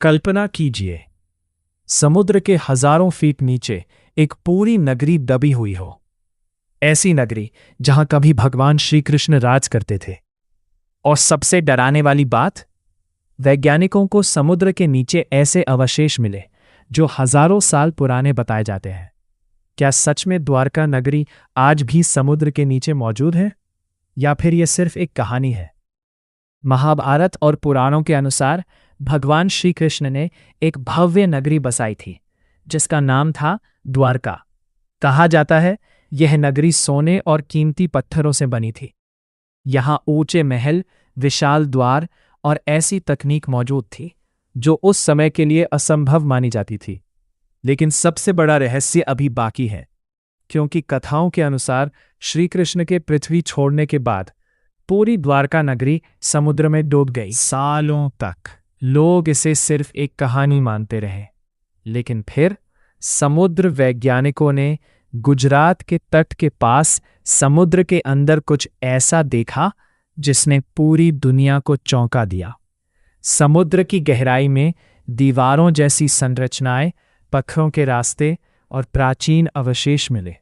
कल्पना कीजिए, समुद्र के हजारों फीट नीचे एक पूरी नगरी दबी हुई हो। ऐसी नगरी जहां कभी भगवान श्री कृष्ण राज करते थे। और सबसे डराने वाली बात, वैज्ञानिकों को समुद्र के नीचे ऐसे अवशेष मिले जो हजारों साल पुराने बताए जाते हैं। क्या सच में द्वारका नगरी आज भी समुद्र के नीचे मौजूद है, या फिर यह सिर्फ एक कहानी है? महाभारत और पुराणों के अनुसार भगवान श्री कृष्ण ने एक भव्य नगरी बसाई थी जिसका नाम था द्वारका। कहा जाता है यह नगरी सोने और कीमती पत्थरों से बनी थी। यहां ऊंचे महल, विशाल द्वार और ऐसी तकनीक मौजूद थी जो उस समय के लिए असंभव मानी जाती थी। लेकिन सबसे बड़ा रहस्य अभी बाकी है, क्योंकि कथाओं के अनुसार श्री कृष्ण के पृथ्वी छोड़ने के बाद पूरी द्वारका नगरी समुद्र में डूब गई। सालों तक लोग इसे सिर्फ एक कहानी मानते रहे, लेकिन फिर समुद्र वैज्ञानिकों ने गुजरात के तट के पास समुद्र के अंदर कुछ ऐसा देखा जिसने पूरी दुनिया को चौंका दिया। समुद्र की गहराई में दीवारों जैसी संरचनाएं, पत्थरों के रास्ते और प्राचीन अवशेष मिले।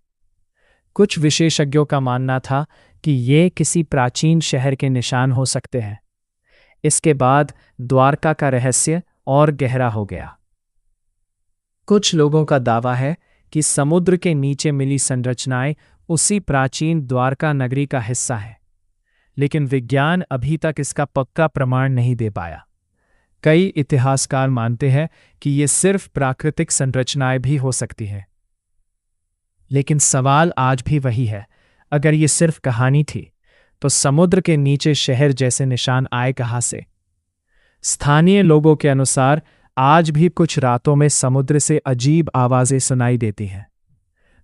कुछ विशेषज्ञों का मानना था कि ये किसी प्राचीन शहर के निशान हो सकते हैं। इसके बाद द्वारका का रहस्य और गहरा हो गया। कुछ लोगों का दावा है कि समुद्र के नीचे मिली संरचनाएं उसी प्राचीन द्वारका नगरी का हिस्सा है, लेकिन विज्ञान अभी तक इसका पक्का प्रमाण नहीं दे पाया। कई इतिहासकार मानते हैं कि ये सिर्फ प्राकृतिक संरचनाएं भी हो सकती हैं। लेकिन सवाल आज भी वही है, अगर ये सिर्फ कहानी थी तो समुद्र के नीचे शहर जैसे निशान आए कहां से? स्थानीय लोगों के अनुसार आज भी कुछ रातों में समुद्र से अजीब आवाजें सुनाई देती हैं।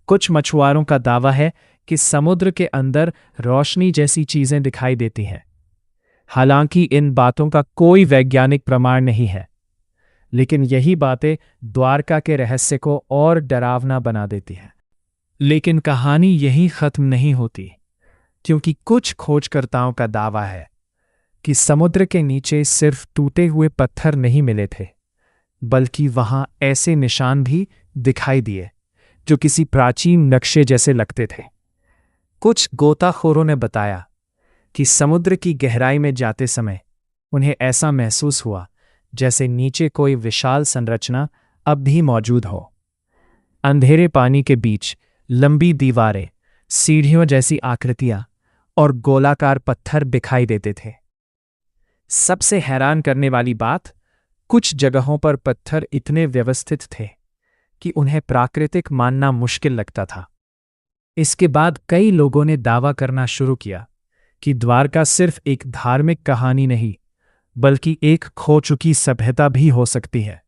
कुछ मछुआरों का दावा है कि समुद्र के अंदर रोशनी जैसी चीजें दिखाई देती हैं। हालांकि इन बातों का कोई वैज्ञानिक प्रमाण नहीं है, लेकिन यही बातें द्वारका के रहस्य को और डरावना बना देती हैं। लेकिन कहानी यही खत्म नहीं होती, क्योंकि कुछ खोजकर्ताओं का दावा है कि समुद्र के नीचे सिर्फ टूटे हुए पत्थर नहीं मिले थे, बल्कि वहां ऐसे निशान भी दिखाई दिए जो किसी प्राचीन नक्शे जैसे लगते थे। कुछ गोताखोरों ने बताया कि समुद्र की गहराई में जाते समय उन्हें ऐसा महसूस हुआ जैसे नीचे कोई विशाल संरचना अब भी मौजूद हो। अंधेरे पानी के बीच लंबी दीवारें, सीढ़ियों जैसी आकृतियां और गोलाकार पत्थर दिखाई देते थे। सबसे हैरान करने वाली बात, कुछ जगहों पर पत्थर इतने व्यवस्थित थे कि उन्हें प्राकृतिक मानना मुश्किल लगता था। इसके बाद कई लोगों ने दावा करना शुरू किया कि द्वारका सिर्फ एक धार्मिक कहानी नहीं, बल्कि एक खो चुकी सभ्यता भी हो सकती है।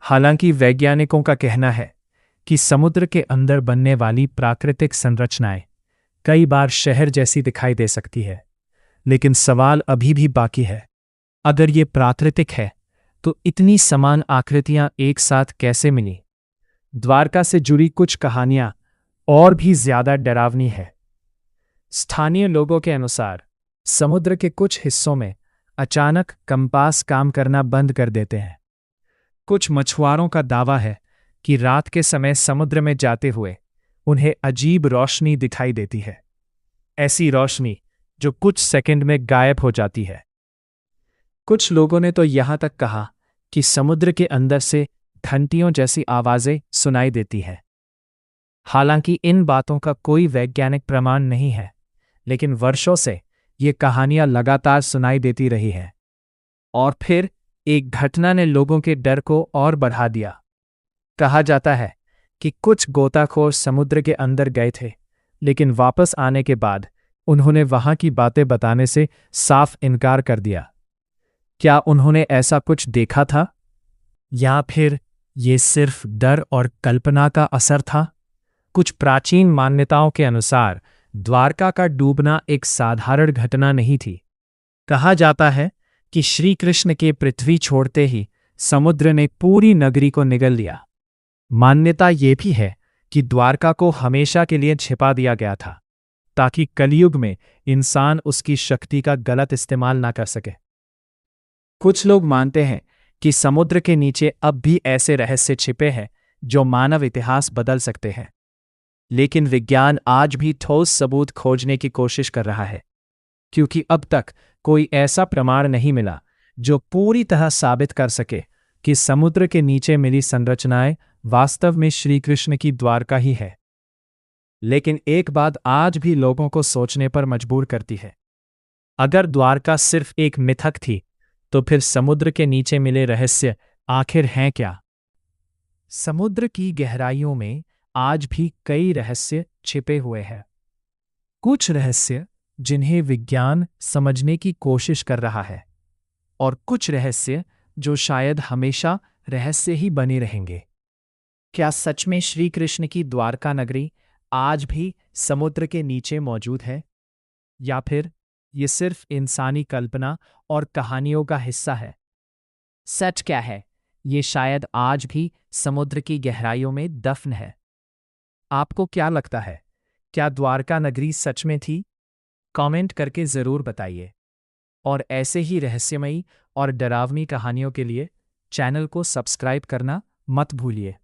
हालांकि वैज्ञानिकों का कहना है कि समुद्र के अंदर बनने वाली प्राकृतिक संरचनाएं कई बार शहर जैसी दिखाई दे सकती है, लेकिन सवाल अभी भी बाकी है। अगर ये प्राकृतिक है तो इतनी समान आकृतियां एक साथ कैसे मिली? द्वारका से जुड़ी कुछ कहानियां और भी ज्यादा डरावनी है। स्थानीय लोगों के अनुसार समुद्र के कुछ हिस्सों में अचानक कंपास काम करना बंद कर देते हैं। कुछ मछुआरों का दावा है कि रात के समय समुद्र में जाते हुए उन्हें अजीब रोशनी दिखाई देती है, ऐसी रोशनी जो कुछ सेकंड में गायब हो जाती है। कुछ लोगों ने तो यहां तक कहा कि समुद्र के अंदर से घंटियों जैसी आवाजें सुनाई देती हैं। हालांकि इन बातों का कोई वैज्ञानिक प्रमाण नहीं है, लेकिन वर्षों से ये कहानियां लगातार सुनाई देती रही हैं। और फिर एक घटना ने लोगों के डर को और बढ़ा दिया। कहा जाता है कि कुछ गोताखोर समुद्र के अंदर गए थे, लेकिन वापस आने के बाद उन्होंने वहां की बातें बताने से साफ इनकार कर दिया। क्या उन्होंने ऐसा कुछ देखा था, या फिर ये सिर्फ डर और कल्पना का असर था? कुछ प्राचीन मान्यताओं के अनुसार द्वारका का डूबना एक साधारण घटना नहीं थी। कहा जाता है कि श्री कृष्ण के पृथ्वी छोड़ते ही समुद्र ने पूरी नगरी को निगल लिया। मान्यता ये भी है कि द्वारका को हमेशा के लिए छिपा दिया गया था, ताकि कलयुग में इंसान उसकी शक्ति का गलत इस्तेमाल ना कर सके। कुछ लोग मानते हैं कि समुद्र के नीचे अब भी ऐसे रहस्य छिपे हैं जो मानव इतिहास बदल सकते हैं। लेकिन विज्ञान आज भी ठोस सबूत खोजने की कोशिश कर रहा है, क्योंकि अब तक कोई ऐसा प्रमाण नहीं मिला जो पूरी तरह साबित कर सके कि समुद्र के नीचे मिली संरचनाएं वास्तव में श्री कृष्ण की द्वारका ही है। लेकिन एक बात आज भी लोगों को सोचने पर मजबूर करती है। अगर द्वारका सिर्फ एक मिथक थी, तो फिर समुद्र के नीचे मिले रहस्य आखिर हैं क्या? समुद्र की गहराइयों में आज भी कई रहस्य छिपे हुए हैं। कुछ रहस्य जिन्हें विज्ञान समझने की कोशिश कर रहा है, और कुछ रहस्य जो शायद हमेशा रहस्य ही बने रहेंगे। क्या सच में श्री कृष्ण की द्वारका नगरी आज भी समुद्र के नीचे मौजूद है, या फिर ये सिर्फ इंसानी कल्पना और कहानियों का हिस्सा है? सच क्या है, ये शायद आज भी समुद्र की गहराइयों में दफन है। आपको क्या लगता है, क्या द्वारका नगरी सच में थी? कमेंट करके ज़रूर बताइए। और ऐसे ही रहस्यमयी और डरावनी कहानियों के लिए चैनल को सब्सक्राइब करना मत भूलिए।